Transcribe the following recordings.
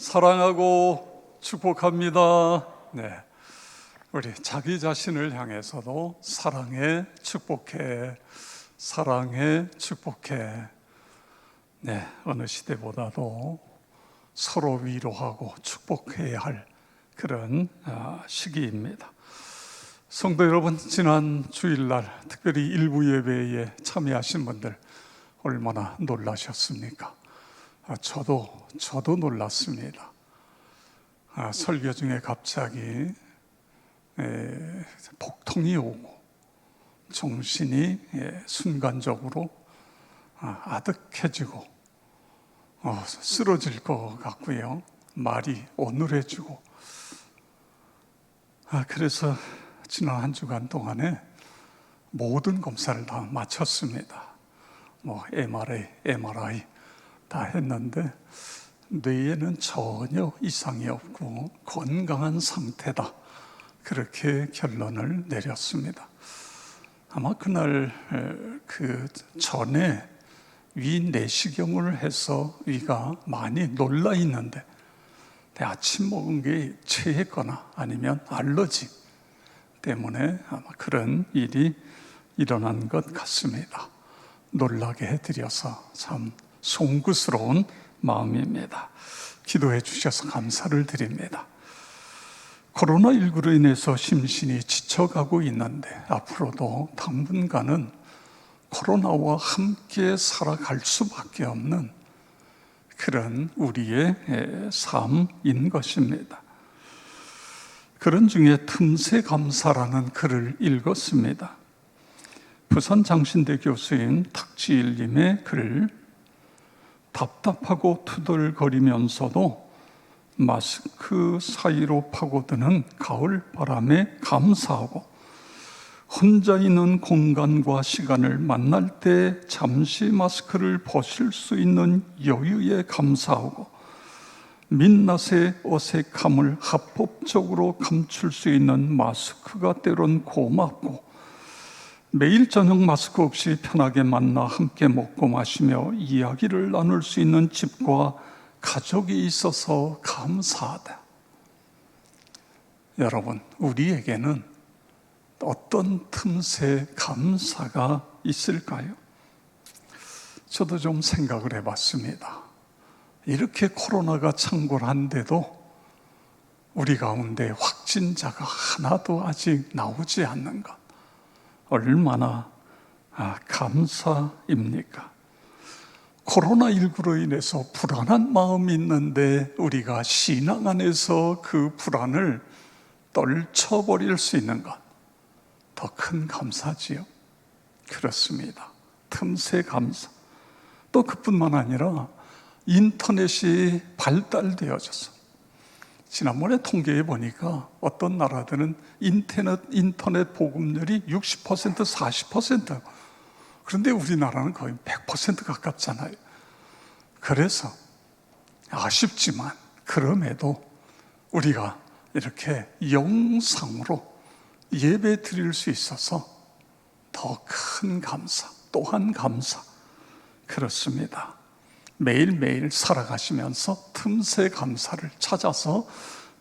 사랑하고 축복합니다. 네, 우리 자기 자신을 향해서도 사랑해, 축복해, 사랑해, 축복해. 네, 어느 시대보다도 서로 위로하고 축복해야 할 그런 시기입니다. 성도 여러분, 지난 주일날 특별히 일부 예배에 참여하신 분들 얼마나 놀라셨습니까? 저도 놀랐습니다. 설교 중에 갑자기 복통이 오고 정신이 순간적으로 아득해지고 쓰러질 것 같고요. 말이 어눌해지고 그래서 지난 한 주간 동안에 모든 검사를 다 마쳤습니다. MRI 다 했는데 뇌에는 전혀 이상이 없고 건강한 상태다, 그렇게 결론을 내렸습니다. 아마 그날 그 전에 위 내시경을 해서 위가 많이 놀라 있는데 아침 먹은 게 체했거나 아니면 알러지 때문에 아마 그런 일이 일어난 것 같습니다. 놀라게 해드려서 참 송구스러운 마음입니다. 기도해 주셔서 감사를 드립니다. 코로나19로 인해서 심신이 지쳐가고 있는데 앞으로도 당분간은 코로나와 함께 살아갈 수밖에 없는 그런 우리의 삶인 것입니다. 그런 중에 틈새 감사라는 글을 읽었습니다. 부산 장신대 교수인 탁지일님의 글, 답답하고 투덜거리면서도 마스크 사이로 파고드는 가을 바람에 감사하고, 혼자 있는 공간과 시간을 만날 때 잠시 마스크를 벗을 수 있는 여유에 감사하고, 민낯의 어색함을 합법적으로 감출 수 있는 마스크가 때론 고맙고, 매일 저녁 마스크 없이 편하게 만나 함께 먹고 마시며 이야기를 나눌 수 있는 집과 가족이 있어서 감사하다. 여러분, 우리에게는 어떤 틈새 감사가 있을까요? 저도 좀 생각을 해봤습니다. 이렇게 코로나가 창궐한데도 우리 가운데 확진자가 하나도 아직 나오지 않는 것, 얼마나 감사입니까? 코로나19로 인해서 불안한 마음이 있는데 우리가 신앙 안에서 그 불안을 떨쳐버릴 수 있는 것, 더 큰 감사지요. 그렇습니다. 틈새 감사. 또 그뿐만 아니라 인터넷이 발달되어져서, 지난번에 통계해 보니까 어떤 나라들은 인터넷 보급률이 60%, 40%, 그런데 우리나라는 거의 100% 가깝잖아요. 그래서 아쉽지만 그럼에도 우리가 이렇게 영상으로 예배 드릴 수 있어서 더 큰 감사, 또한 감사. 그렇습니다. 매일매일 살아가시면서 틈새 감사를 찾아서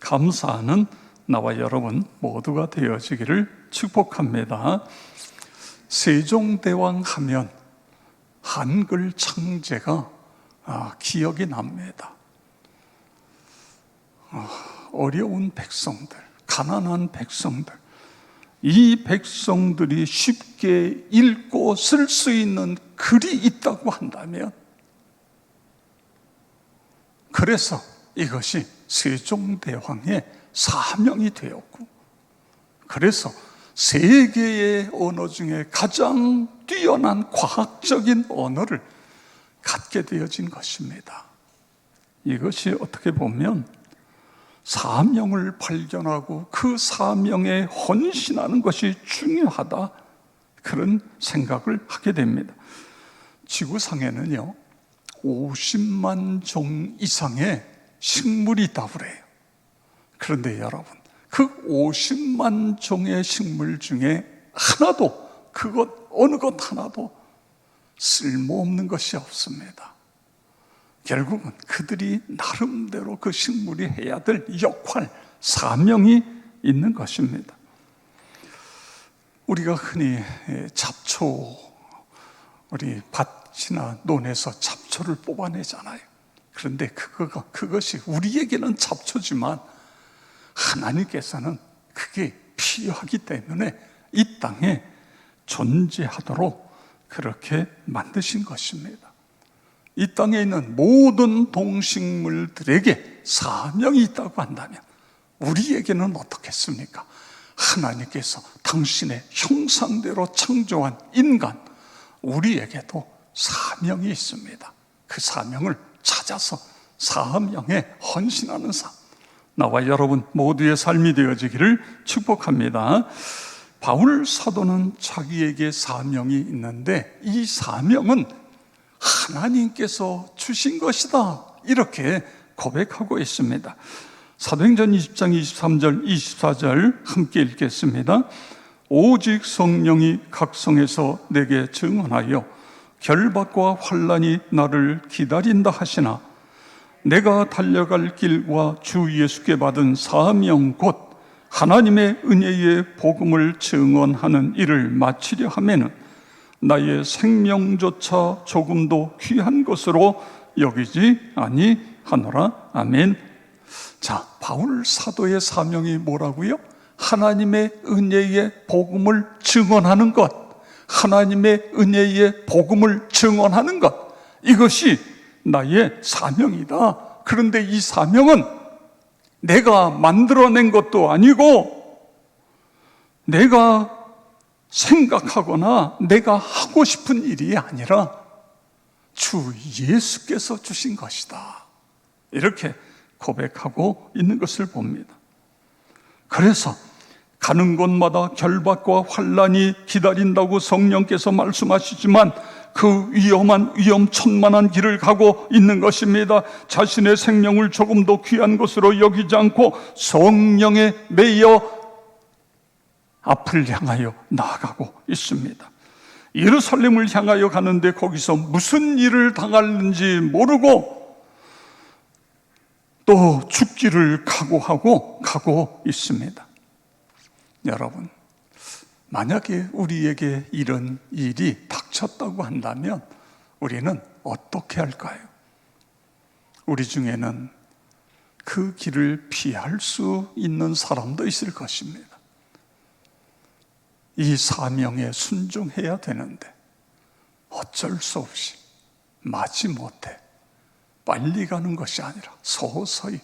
감사하는 나와 여러분 모두가 되어지기를 축복합니다. 세종대왕 하면 한글 창제가 기억이 납니다. 어려운 백성들, 가난한 백성들, 이 백성들이 쉽게 읽고 쓸 수 있는 글이 있다고 한다면, 그래서 이것이 세종대왕의 사명이 되었고, 그래서 세계의 언어 중에 가장 뛰어난 과학적인 언어를 갖게 되어진 것입니다. 이것이 어떻게 보면 사명을 발견하고 그 사명에 헌신하는 것이 중요하다, 그런 생각을 하게 됩니다. 지구상에는요 50만 종 이상의 식물이 있다고 그래요. 그런데 여러분, 그 50만 종의 식물 중에 하나도, 어느 것 하나도 쓸모없는 것이 없습니다. 결국은 그들이 나름대로 그 식물이 해야 될 역할, 사명이 있는 것입니다. 우리가 흔히 잡초, 우리 밭이나 논에서 잡초를 뽑아내잖아요. 그런데 그것이 우리에게는 잡초지만 하나님께서는 그게 필요하기 때문에 이 땅에 존재하도록 그렇게 만드신 것입니다. 이 땅에 있는 모든 동식물들에게 사명이 있다고 한다면 우리에게는 어떻겠습니까? 하나님께서 당신의 형상대로 창조한 인간, 우리에게도 사명이 있습니다. 그 사명을 찾아서 사명에 헌신하는 삶, 나와 여러분 모두의 삶이 되어지기를 축복합니다. 바울 사도는 자기에게 사명이 있는데 이 사명은 하나님께서 주신 것이다, 이렇게 고백하고 있습니다. 사도행전 20장 23절 24절 함께 읽겠습니다. 오직 성령이 각성해서 내게 증언하여 결박과 환난이 나를 기다린다 하시나 내가 달려갈 길과 주 예수께 받은 사명 곧 하나님의 은혜의 복음을 증언하는 일을 마치려 하면은 나의 생명조차 조금도 귀한 것으로 여기지 아니하노라. 아멘. 자, 바울 사도의 사명이 뭐라고요? 하나님의 은혜의 복음을 증언하는 것, 하나님의 은혜의 복음을 증언하는 것, 이것이 나의 사명이다. 그런데 이 사명은 내가 만들어낸 것도 아니고 내가 생각하거나 내가 하고 싶은 일이 아니라 주 예수께서 주신 것이다, 이렇게 고백하고 있는 것을 봅니다. 그래서 가는 곳마다 결박과 환난이 기다린다고 성령께서 말씀하시지만 그 위험천만한 길을 가고 있는 것입니다. 자신의 생명을 조금도 귀한 것으로 여기지 않고 성령에 매여 앞을 향하여 나아가고 있습니다. 예루살렘을 향하여 가는데 거기서 무슨 일을 당하는지 모르고 또 죽기를 각오하고 가고 있습니다. 여러분, 만약에 우리에게 이런 일이 닥쳤다고 한다면 우리는 어떻게 할까요? 우리 중에는 그 길을 피할 수 있는 사람도 있을 것입니다. 이 사명에 순종해야 되는데 어쩔 수 없이 마지못해 빨리 가는 것이 아니라 서서히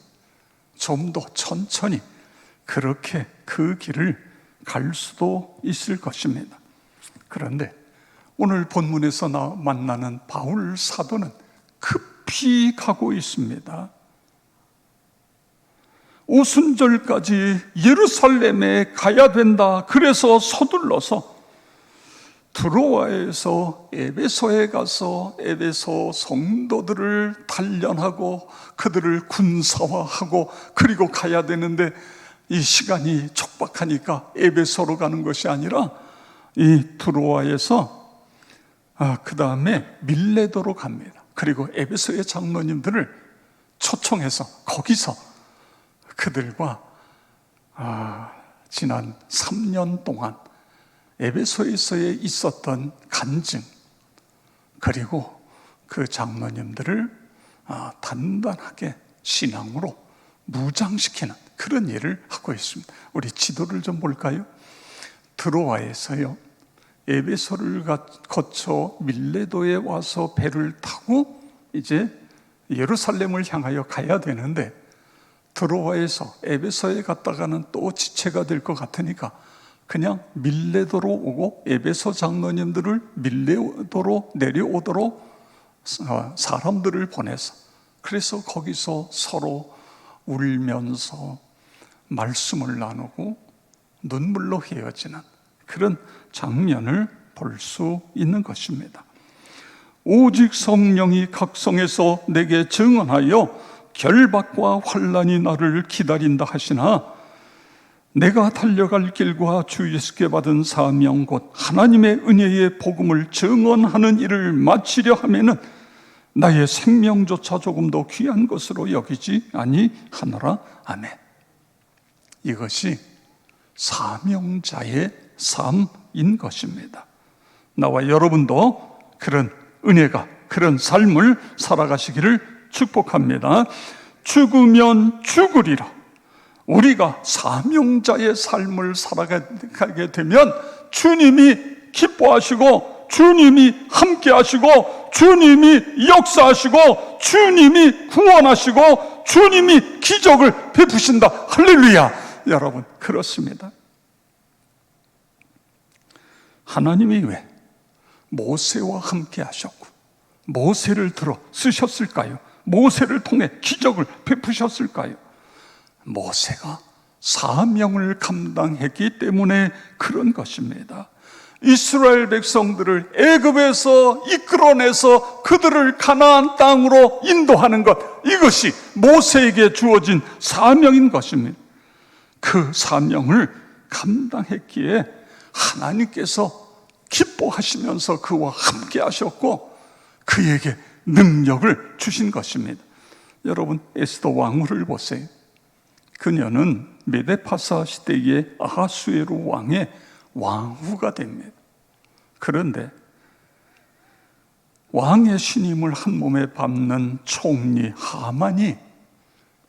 좀 더 천천히 그렇게 그 길을 갈 수도 있을 것입니다. 그런데 오늘 본문에서 만나는 바울 사도는 급히 가고 있습니다. 오순절까지 예루살렘에 가야 된다. 그래서 서둘러서 드로아에서 에베소에 가서 에베소 성도들을 단련하고 그들을 군사화하고 그리고 가야 되는데 이 시간이 촉박하니까 에베소로 가는 것이 아니라 이 드로아에서 그 다음에 밀레도로 갑니다. 그리고 에베소의 장로님들을 초청해서 거기서 그들과 지난 3년 동안 에베소에서에 있었던 간증, 그리고 그 장로님들을 단단하게 신앙으로 무장시키는 그런 일을 하고 있습니다. 우리 지도를 좀 볼까요? 드로아에서요, 에베소를 거쳐 밀레도에 와서 배를 타고 이제 예루살렘을 향하여 가야 되는데 드로아에서 에베소에 갔다가는 또 지체가 될 것 같으니까 그냥 밀레도로 오고 에베소 장로님들을 밀레도로 내려오도록 사람들을 보내서 그래서 거기서 서로 울면서 말씀을 나누고 눈물로 헤어지는 그런 장면을 볼 수 있는 것입니다. 오직 성령이 각성해서 내게 증언하여 결박과 환난이 나를 기다린다 하시나 내가 달려갈 길과 주 예수께 받은 사명 곧 하나님의 은혜의 복음을 증언하는 일을 마치려 하면은 나의 생명조차 조금 더 귀한 것으로 여기지 아니하노라. 아멘. 이것이 사명자의 삶인 것입니다. 나와 여러분도 그런 은혜가, 그런 삶을 살아가시기를 축복합니다. 죽으면 죽으리라. 우리가 사명자의 삶을 살아가게 되면 주님이 기뻐하시고, 주님이 함께 하시고, 주님이 역사하시고, 주님이 구원하시고, 주님이 기적을 베푸신다. 할렐루야. 여러분, 그렇습니다. 하나님이 왜 모세와 함께 하셨고 모세를 들어 쓰셨을까요? 모세를 통해 기적을 베푸셨을까요? 모세가 사명을 감당했기 때문에 그런 것입니다. 이스라엘 백성들을 애굽에서 이끌어내서 그들을 가나안 땅으로 인도하는 것, 이것이 모세에게 주어진 사명인 것입니다. 그 사명을 감당했기에 하나님께서 기뻐하시면서 그와 함께 하셨고 그에게 능력을 주신 것입니다. 여러분, 에스더 왕후를 보세요. 그녀는 메데파사 시대의 아하수에로 왕의 왕후가 됩니다. 그런데 왕의 신임을 한 몸에 밟는 총리 하만이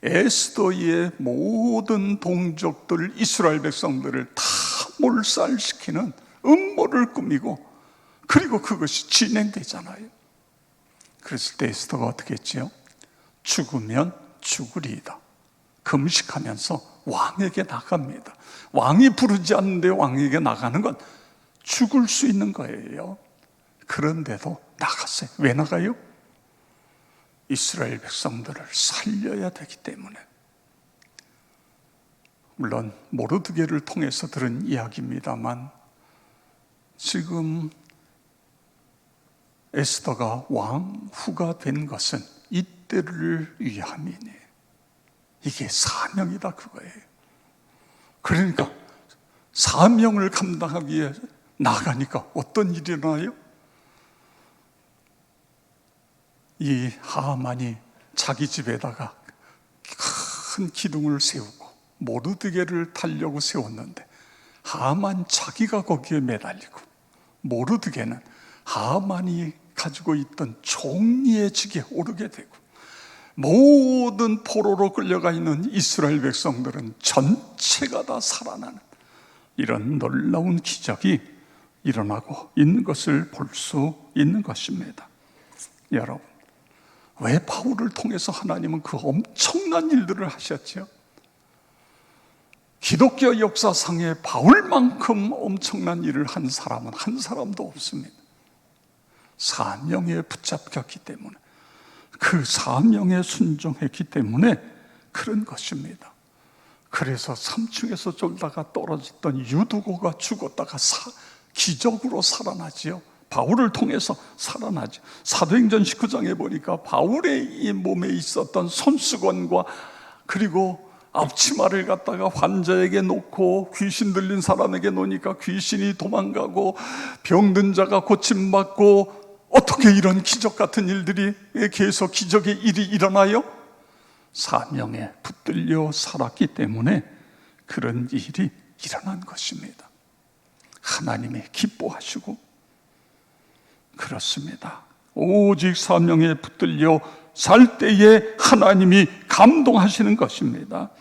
에스더의 모든 동족들, 이스라엘 백성들을 다 몰살시키는 음모를 꾸미고, 그리고 그것이 진행되잖아요. 그랬을 때 에스더가 어떻게 했지요? 죽으면 죽으리이다. 금식하면서 왕에게 나갑니다. 왕이 부르지 않는데 왕에게 나가는 건 죽을 수 있는 거예요. 그런데도 나갔어요. 왜 나가요? 이스라엘 백성들을 살려야 되기 때문에. 물론 모르드게를 통해서 들은 이야기입니다만 지금 에스더가 왕후가 된 것은 이때를 위함이니 이게 사명이다 그거예요. 그러니까 사명을 감당하기 위해 나가니까 어떤 일이 일어나요? 이 하만이 자기 집에다가 큰 기둥을 세우고 모르드게를 달려고 세웠는데 하만 자기가 거기에 매달리고 모르드게는 하만이 가지고 있던 총리의 직에 오르게 되고 모든 포로로 끌려가 있는 이스라엘 백성들은 전체가 다 살아나는 이런 놀라운 기적이 일어나고 있는 것을 볼 수 있는 것입니다. 여러분, 왜 바울을 통해서 하나님은 그 엄청난 일들을 하셨죠? 기독교 역사상에 바울만큼 엄청난 일을 한 사람은 한 사람도 없습니다. 사명에 붙잡혔기 때문에, 그 사명에 순종했기 때문에 그런 것입니다. 그래서 3층에서 쫄다가 떨어졌던 유두고가 죽었다가 기적으로 살아나지요. 바울을 통해서 살아나죠. 사도행전 19장에 보니까 바울의 이 몸에 있었던 손수건과 그리고 앞치마를 갖다가 환자에게 놓고 귀신 들린 사람에게 놓으니까 귀신이 도망가고 병든 자가 고침받고, 어떻게 이런 기적 같은 일들이 계속 기적의 일이 일어나요? 사명에 붙들려 살았기 때문에 그런 일이 일어난 것입니다. 하나님이 기뻐하시고 그렇습니다. 오직 사명에 붙들려 살 때에 하나님이 감동하시는 것입니다.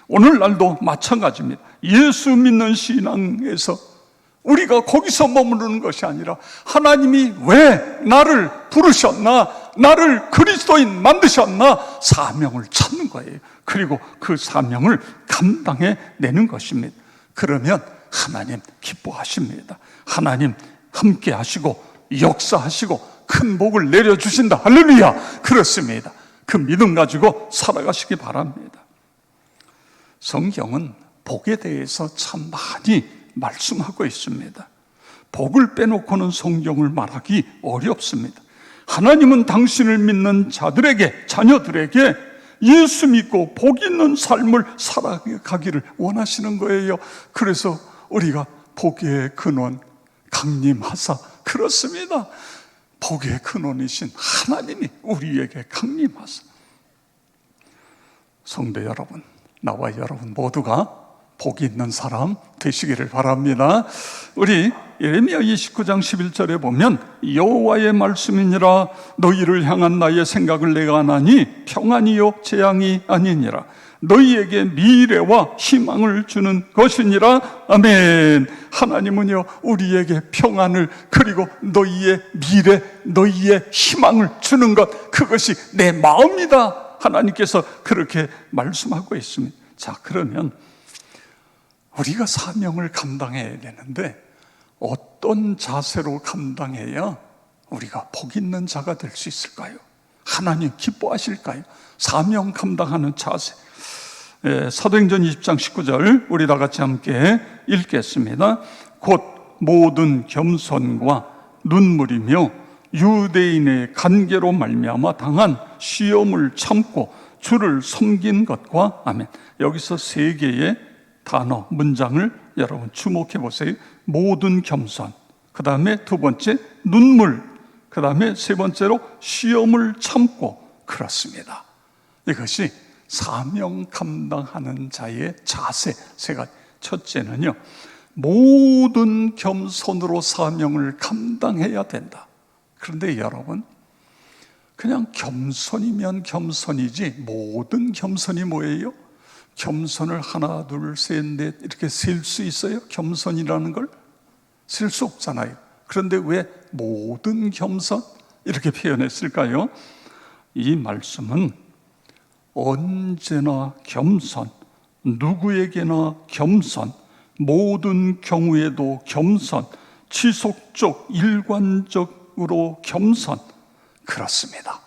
오늘날도 마찬가지입니다. 예수 믿는 신앙에서 우리가 거기서 머무르는 것이 아니라 하나님이 왜 나를 부르셨나, 나를 그리스도인 만드셨나, 사명을 찾는 거예요. 그리고 그 사명을 감당해 내는 것입니다. 그러면 하나님 기뻐하십니다. 하나님 함께 하시고 역사하시고 큰 복을 내려주신다. 할렐루야. 그렇습니다. 그 믿음 가지고 살아가시기 바랍니다. 성경은 복에 대해서 참 많이 말씀하고 있습니다. 복을 빼놓고는 성경을 말하기 어렵습니다. 하나님은 당신을 믿는 자들에게, 자녀들에게 예수 믿고 복 있는 삶을 살아가기를 원하시는 거예요. 그래서 우리가 복의 근원 강림하사, 그렇습니다. 복의 근원이신 하나님이 우리에게 강림하사, 성도 여러분, 나와 여러분 모두가 복이 있는 사람 되시기를 바랍니다. 우리 예레미야 29장 11절에 보면 여호와의 말씀이니라 너희를 향한 나의 생각을 내가 아나니 평안이요 재앙이 아니니라 너희에게 미래와 희망을 주는 것이니라. 아멘. 하나님은요 우리에게 평안을, 그리고 너희의 미래, 너희의 희망을 주는 것, 그것이 내 마음이다. 하나님께서 그렇게 말씀하고 있습니다. 자, 그러면 우리가 사명을 감당해야 되는데 어떤 자세로 감당해야 우리가 복 있는 자가 될 수 있을까요? 하나님 기뻐하실까요? 사명 감당하는 자세. 사도행전 20장 19절 우리 다 같이 함께 읽겠습니다. 곧 모든 겸손과 눈물이며 유대인의 간계로 말미암아 당한 시험을 참고 주를 섬긴 것과, 아멘. 여기서 세 개의 단어, 문장을 여러분 주목해 보세요. 모든 겸손, 그 다음에 두 번째 눈물, 그 다음에 세 번째로 시험을 참고. 그렇습니다. 이것이 사명 감당하는 자의 자세 세 가지. 첫째는요, 모든 겸손으로 사명을 감당해야 된다. 그런데 여러분, 그냥 겸손이면 겸손이지 모든 겸손이 뭐예요? 겸손을 하나, 둘, 셋, 넷 이렇게 셀 수 있어요? 겸손이라는 걸 셀 수 없잖아요. 그런데 왜 모든 겸손 이렇게 표현했을까요? 이 말씀은 언제나 겸손, 누구에게나 겸손, 모든 경우에도 겸손, 지속적, 일관적으로 겸손. 그렇습니다.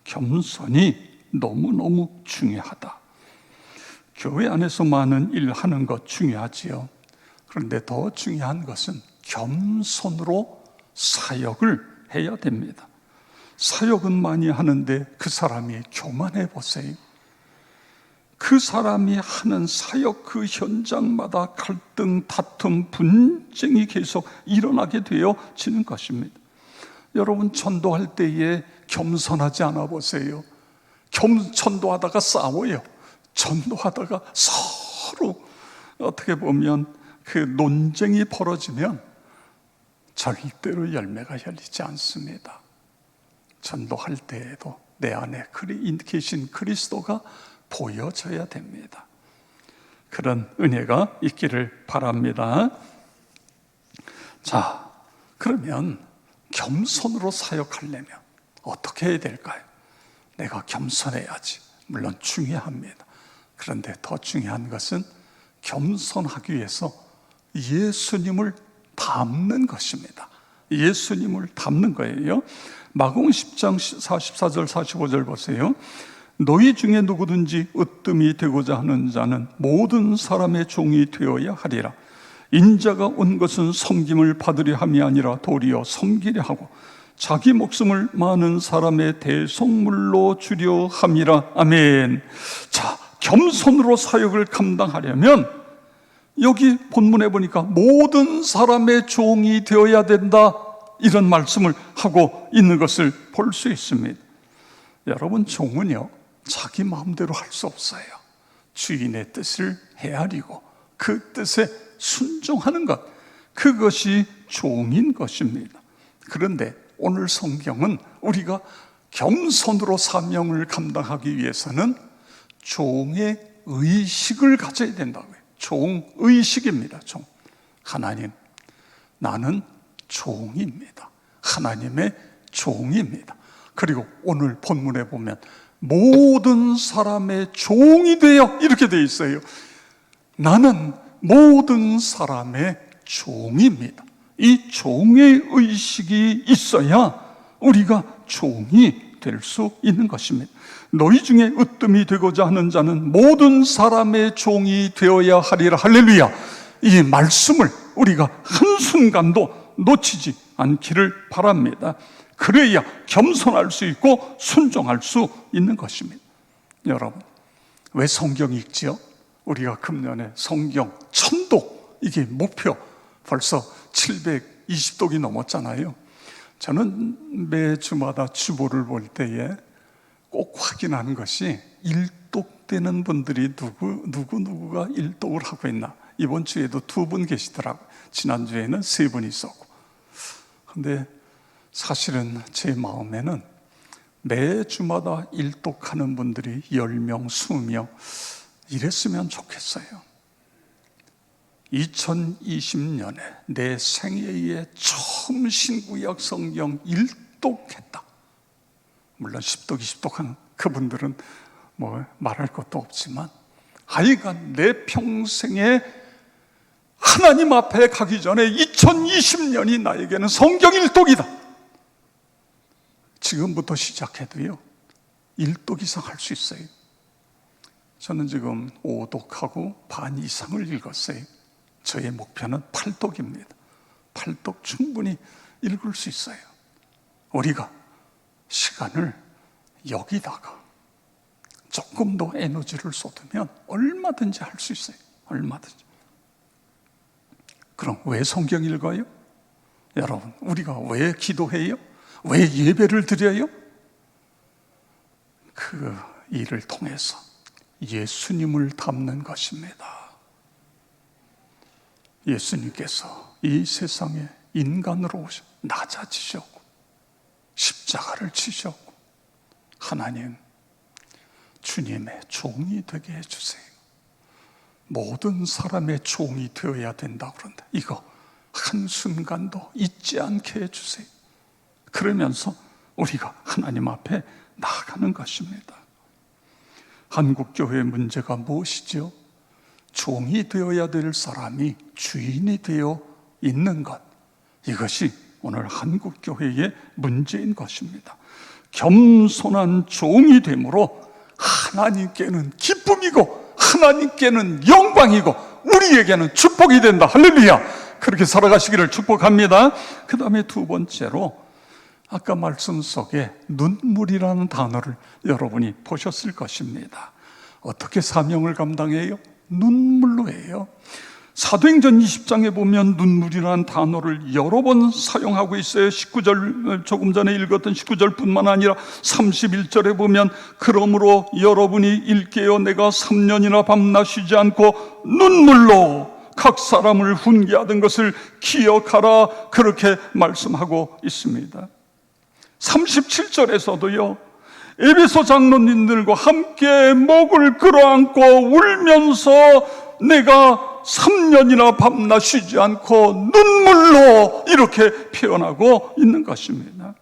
겸손이 너무너무 중요하다. 교회 안에서 많은 일 하는 것 중요하지요. 그런데 더 중요한 것은 겸손으로 사역을 해야 됩니다. 사역은 많이 하는데 그 사람이 교만해 보세요. 그 사람이 하는 사역 그 현장마다 갈등, 다툼, 분쟁이 계속 일어나게 되어지는 것입니다. 여러분, 전도할 때에 겸손하지 않아 보세요. 전도하다가 싸워요. 전도하다가 서로 어떻게 보면 그 논쟁이 벌어지면 절대로 열매가 열리지 않습니다. 전도할 때에도 내 안에 계신 그리스도가 보여져야 됩니다. 그런 은혜가 있기를 바랍니다. 자, 그러면 겸손으로 사역하려면 어떻게 해야 될까요? 내가 겸손해야지. 물론 중요합니다. 그런데 더 중요한 것은 겸손하기 위해서 예수님을 닮는 것입니다. 예수님을 닮는 거예요. 마가복음 10장 44절 45절 보세요. 너희 중에 누구든지 으뜸이 되고자 하는 자는 모든 사람의 종이 되어야 하리라. 인자가 온 것은 섬김을 받으려 함이 아니라 도리어 섬기려 하고 자기 목숨을 많은 사람의 대속물로 주려 함이라. 아멘. 자, 겸손으로 사역을 감당하려면 여기 본문에 보니까 모든 사람의 종이 되어야 된다, 이런 말씀을 하고 있는 것을 볼 수 있습니다. 여러분, 종은요 자기 마음대로 할 수 없어요. 주인의 뜻을 헤아리고 그 뜻에 순종하는 것, 그것이 종인 것입니다. 그런데 오늘 성경은 우리가 겸손으로 사명을 감당하기 위해서는 종의 의식을 가져야 된다고요. 종의식입니다. 종. 하나님, 나는 종입니다. 하나님의 종입니다. 그리고 오늘 본문에 보면 모든 사람의 종이 되어, 이렇게 되어 있어요. 나는 모든 사람의 종입니다. 이 종의 의식이 있어야 우리가 종이 될 수 있는 것입니다. 너희 중에 으뜸이 되고자 하는 자는 모든 사람의 종이 되어야 하리라. 할렐루야. 이 말씀을 우리가 한순간도 놓치지 않기를 바랍니다. 그래야 겸손할 수 있고 순종할 수 있는 것입니다. 여러분, 왜 성경 읽지요? 우리가 금년에 성경 천독, 이게 목표 벌써 720독이 넘었잖아요. 저는 매 주마다 주보를 볼 때에 꼭 확인하는 것이 일독되는 분들이 누구가 일독을 하고 있나. 이번 주에도 2분 계시더라고요. 지난주에는 3분 있었고. 근데 사실은 제 마음에는 매 주마다 일독하는 분들이 10명, 20명 이랬으면 좋겠어요. 2020년에 내 생애에 처음 신구약 성경 일독했다. 물론 10독, 20독하는 그분들은 뭐 말할 것도 없지만 하여간 내 평생에 하나님 앞에 가기 전에 2020년이 나에게는 성경 일독이다. 지금부터 시작해도요 1독 이상 할 수 있어요. 저는 지금 5독하고 반 이상을 읽었어요. 저의 목표는 8독입니다. 8독 충분히 읽을 수 있어요. 우리가 시간을 여기다가 조금 더 에너지를 쏟으면 얼마든지 할 수 있어요. 얼마든지. 그럼 왜 성경 읽어요? 여러분, 우리가 왜 기도해요? 왜 예배를 드려요? 그 일을 통해서 예수님을 닮는 것입니다. 예수님께서 이 세상에 인간으로 오셔 낮아지셨고 십자가를 지셨고, 하나님 주님의 종이 되게 해주세요. 모든 사람의 종이 되어야 된다고 그런다. 이거 한순간도 잊지 않게 해주세요. 그러면서 우리가 하나님 앞에 나아가는 것입니다. 한국교회의 문제가 무엇이죠? 종이 되어야 될 사람이 주인이 되어 있는 것, 이것이 오늘 한국교회의 문제인 것입니다. 겸손한 종이 되므로 하나님께는 기쁨이고 하나님께는 영광이고 우리에게는 축복이 된다. 할렐루야. 그렇게 살아가시기를 축복합니다. 그 다음에 2번째로 아까 말씀 속에 눈물이라는 단어를 여러분이 보셨을 것입니다. 어떻게 사명을 감당해요? 눈물로 해요. 사도행전 20장에 보면 눈물이라는 단어를 여러 번 사용하고 있어요. 19절, 조금 전에 읽었던 19절뿐만 아니라 31절에 보면 그러므로 여러분이 일깨어 내가 3년이나 밤낮 쉬지 않고 눈물로 각 사람을 훈계하던 것을 기억하라, 그렇게 말씀하고 있습니다. 37절에서도요 에베소 장로님들과 함께 목을 끌어안고 울면서 내가 3년이나 밤낮 쉬지 않고 눈물로, 이렇게 표현하고 있는 것입니다.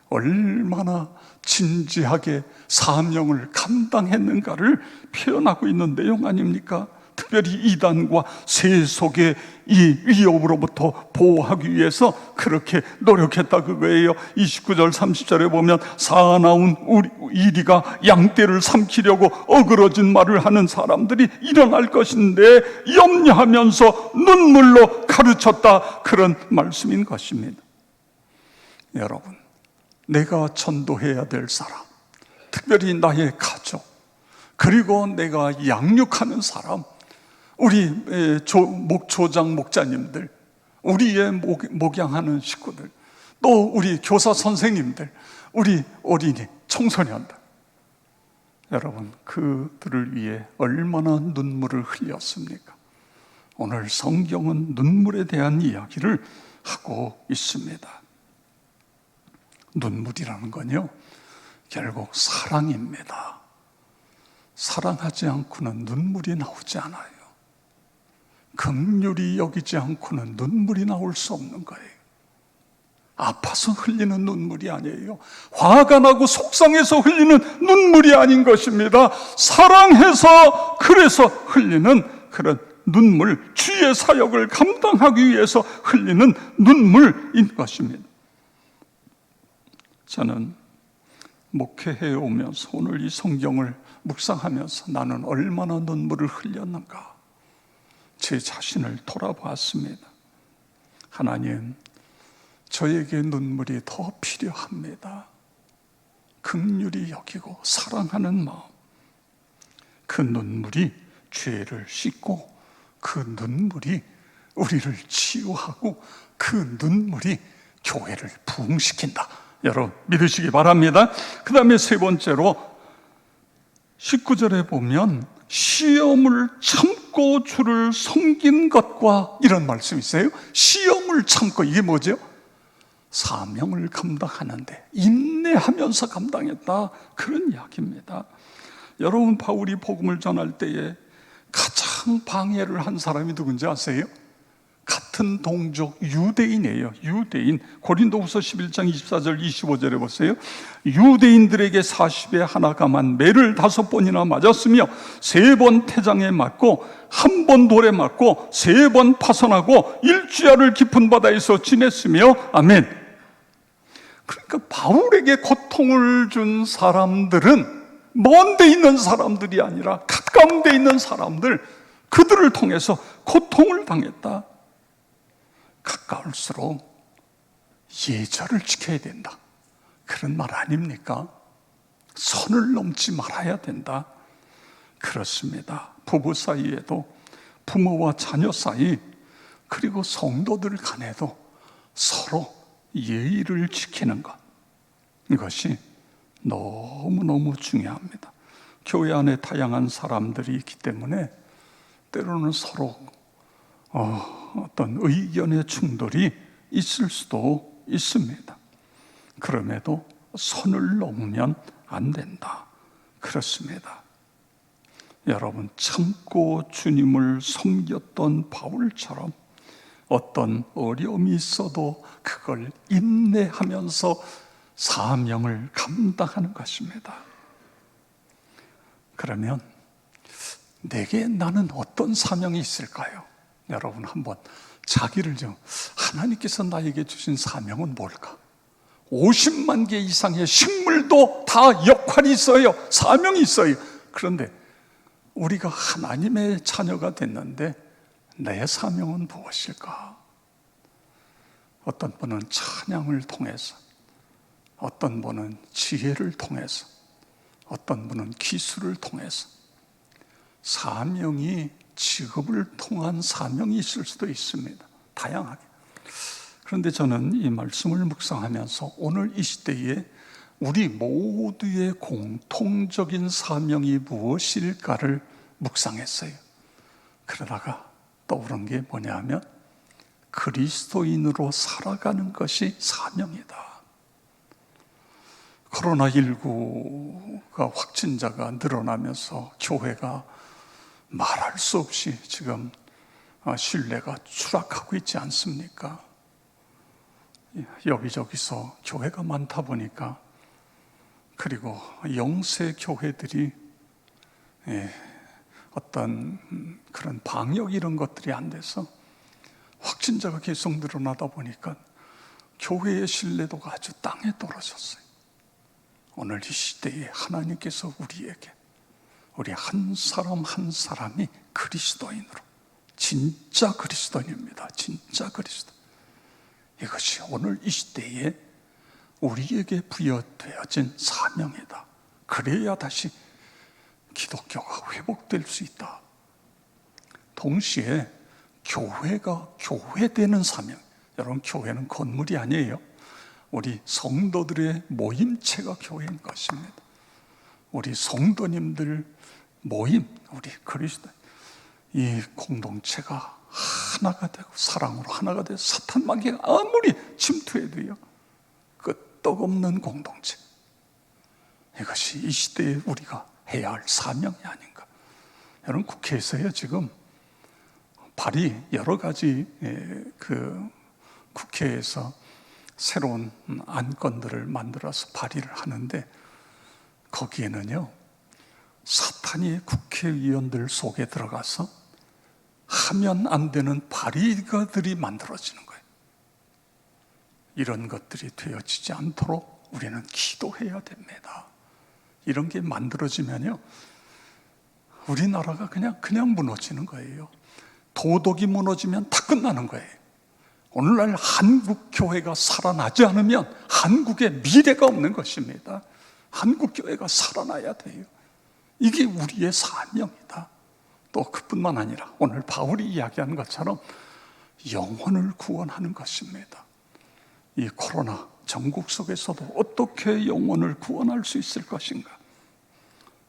얼마나 진지하게 사명을 감당했는가를 표현하고 있는 내용 아닙니까? 특별히 이단과 세속의 이 위협으로부터 보호하기 위해서 그렇게 노력했다, 그거예요. 29절 30절에 보면 사나운 이리가 양떼를 삼키려고 어그러진 말을 하는 사람들이 일어날 것인데 염려하면서 눈물로 가르쳤다, 그런 말씀인 것입니다. 여러분, 내가 전도해야 될 사람, 특별히 나의 가족, 그리고 내가 양육하는 사람, 우리 목조장 목자님들, 우리의 목양하는 식구들, 또 우리 교사 선생님들, 우리 어린이, 청소년들, 여러분 그들을 위해 얼마나 눈물을 흘렸습니까? 오늘 성경은 눈물에 대한 이야기를 하고 있습니다. 눈물이라는 건요 결국 사랑입니다. 사랑하지 않고는 눈물이 나오지 않아요. 긍휼히 여기지 않고는 눈물이 나올 수 없는 거예요. 아파서 흘리는 눈물이 아니에요. 화가 나고 속상해서 흘리는 눈물이 아닌 것입니다. 사랑해서, 그래서 흘리는 그런 눈물, 주의 사역을 감당하기 위해서 흘리는 눈물인 것입니다. 저는 목회해 오면서 오늘 이 성경을 묵상하면서 나는 얼마나 눈물을 흘렸는가, 제 자신을 돌아보았습니다. 하나님, 저에게 눈물이 더 필요합니다. 긍휼히 여기고 사랑하는 마음, 그 눈물이 죄를 씻고, 그 눈물이 우리를 치유하고, 그 눈물이 교회를 부흥시킨다. 여러분 믿으시기 바랍니다. 그 다음에 세 번째로 19절에 보면 시험을 참고 주를 섬긴 것과 이런 말씀이 있어요. 시험을 참고, 이게 뭐죠? 사명을 감당하는데 인내하면서 감당했다, 그런 이야기입니다. 여러분, 바울이 복음을 전할 때에 가장 방해를 한 사람이 누군지 아세요? 같은 동족 유대인이에요. 유대인. 고린도후서 11장 24절 25절에 보세요. 유대인들에게 40에 하나 감한 매를 5번이나 맞았으며 3번 태장에 맞고 1번 돌에 맞고 3번 파선하고 일주야를 깊은 바다에서 지냈으며, 아멘. 그러니까 바울에게 고통을 준 사람들은 먼 데 있는 사람들이 아니라 가까운 데 있는 사람들, 그들을 통해서 고통을 당했다. 가까울수록 예절을 지켜야 된다, 그런 말 아닙니까? 선을 넘지 말아야 된다. 그렇습니다. 부부 사이에도, 부모와 자녀 사이, 그리고 성도들 간에도 서로 예의를 지키는 것, 이것이 너무너무 중요합니다. 교회 안에 다양한 사람들이 있기 때문에 때로는 서로 어떤 의견의 충돌이 있을 수도 있습니다. 그럼에도 선을 넘으면 안 된다. 그렇습니다. 여러분, 참고 주님을 섬겼던 바울처럼 어떤 어려움이 있어도 그걸 인내하면서 사명을 감당하는 것입니다. 그러면 내게 나는 어떤 사명이 있을까요? 여러분, 한번 자기를 좀, 하나님께서 나에게 주신 사명은 뭘까? 50만 개 이상의 식물도 다 역할이 있어요. 사명이 있어요. 그런데 우리가 하나님의 자녀가 됐는데 내 사명은 무엇일까? 어떤 분은 찬양을 통해서, 어떤 분은 지혜를 통해서, 어떤 분은 기술을 통해서, 사명이 직업을 통한 사명이 있을 수도 있습니다. 다양하게. 그런데 저는 이 말씀을 묵상하면서 오늘 이 시대에 우리 모두의 공통적인 사명이 무엇일까를 묵상했어요. 그러다가 떠오른 게 뭐냐면 그리스도인으로 살아가는 것이 사명이다. 코로나19가 확진자가 늘어나면서 교회가 말할 수 없이 지금 신뢰가 추락하고 있지 않습니까? 여기저기서 교회가 많다 보니까, 그리고 영세 교회들이 어떤 그런 방역 이런 것들이 안 돼서 확진자가 계속 늘어나다 보니까 교회의 신뢰도가 아주 땅에 떨어졌어요. 오늘 이 시대에 하나님께서 우리에게, 우리 한 사람 한 사람이 그리스도인으로, 진짜 그리스도인입니다. 진짜 그리스도. 이것이 오늘 이 시대에 우리에게 부여되어진 사명이다. 그래야 다시 기독교가 회복될 수 있다. 동시에 교회가 교회되는 사명. 여러분, 교회는 건물이 아니에요. 우리 성도들의 모임체가 교회인 것입니다. 우리 성도님들 모임, 우리 그리스도, 이 공동체가 하나가 되고 사랑으로 하나가 돼서 사탄 마귀가 아무리 침투해도요, 끄떡없는 공동체. 이것이 이 시대에 우리가 해야 할 사명이 아닌가. 여러분, 국회에서요 지금 발의, 여러 가지 국회에서 새로운 안건들을 만들어서 발의를 하는데, 거기에는요 사탄이 국회의원들 속에 들어가서 하면 안 되는 발의가들이 만들어지는 거예요. 이런 것들이 되어지지 않도록 우리는 기도해야 됩니다. 이런 게 만들어지면요 우리나라가 그냥 무너지는 거예요. 도덕이 무너지면 다 끝나는 거예요. 오늘날 한국 교회가 살아나지 않으면 한국의 미래가 없는 것입니다. 한국 교회가 살아나야 돼요. 이게 우리의 사명이다. 또 그뿐만 아니라 오늘 바울이 이야기하는 것처럼 영혼을 구원하는 것입니다. 이 코로나 전국 속에서도 어떻게 영혼을 구원할 수 있을 것인가?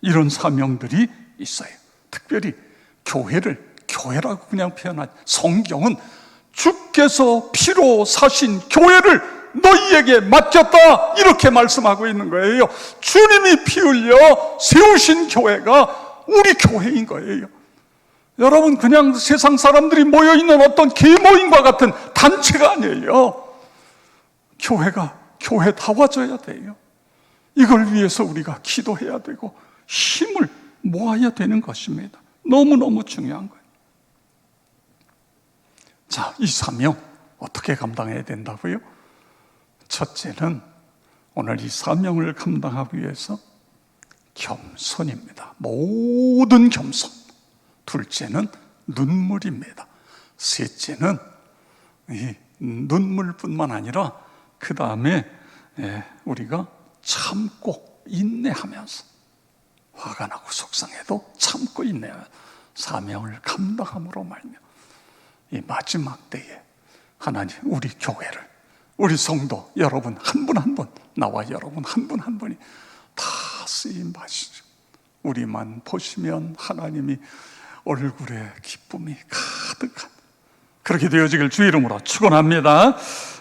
이런 사명들이 있어요. 특별히 교회라고 그냥 표현하지, 성경은 주께서 피로 사신 교회를 너희에게 맡겼다, 이렇게 말씀하고 있는 거예요. 주님이 피 흘려 세우신 교회가 우리 교회인 거예요. 여러분, 그냥 세상 사람들이 모여있는 어떤 계모임과 같은 단체가 아니에요. 교회가 교회다워져야 돼요. 이걸 위해서 우리가 기도해야 되고 힘을 모아야 되는 것입니다. 너무너무 중요한 거예요. 자, 이 사명 어떻게 감당해야 된다고요? 첫째는 오늘 이 사명을 감당하기 위해서 겸손입니다. 모든 겸손. 둘째는 눈물입니다. 셋째는 이 눈물뿐만 아니라 그 다음에 우리가 참고 인내하면서, 화가 나고 속상해도 참고 인내하면서 사명을 감당함으로 말며 이 마지막 때에 하나님, 우리 교회를, 우리 성도 여러분 한 분 한 분, 나와 여러분 한 분 한 분이 다 쓰임 받으시죠. 우리만 보시면 하나님이 얼굴에 기쁨이 가득한, 그렇게 되어지길 주 이름으로 축원합니다.